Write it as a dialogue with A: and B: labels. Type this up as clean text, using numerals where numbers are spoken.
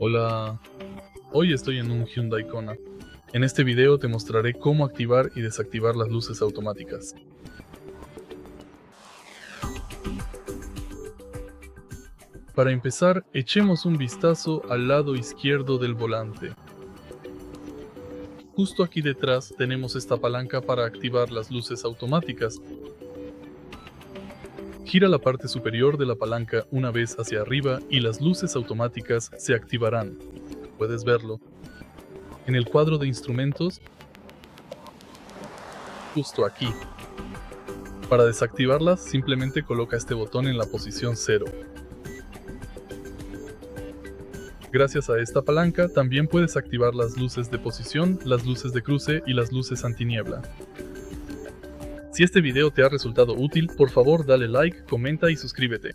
A: Hola, hoy estoy en un Hyundai Kona. En este video te mostraré cómo activar y desactivar las luces automáticas. Para empezar, echemos un vistazo al lado izquierdo del volante. Justo aquí detrás tenemos esta palanca para activar las luces automáticas. Gira la parte superior de la palanca una vez hacia arriba y las luces automáticas se activarán. Puedes verlo en el cuadro de instrumentos, justo aquí. Para desactivarlas, simplemente coloca este botón en la posición 0. Gracias a esta palanca también puedes activar las luces de posición, las luces de cruce y las luces antiniebla. Si este video te ha resultado útil, por favor dale like, comenta y suscríbete.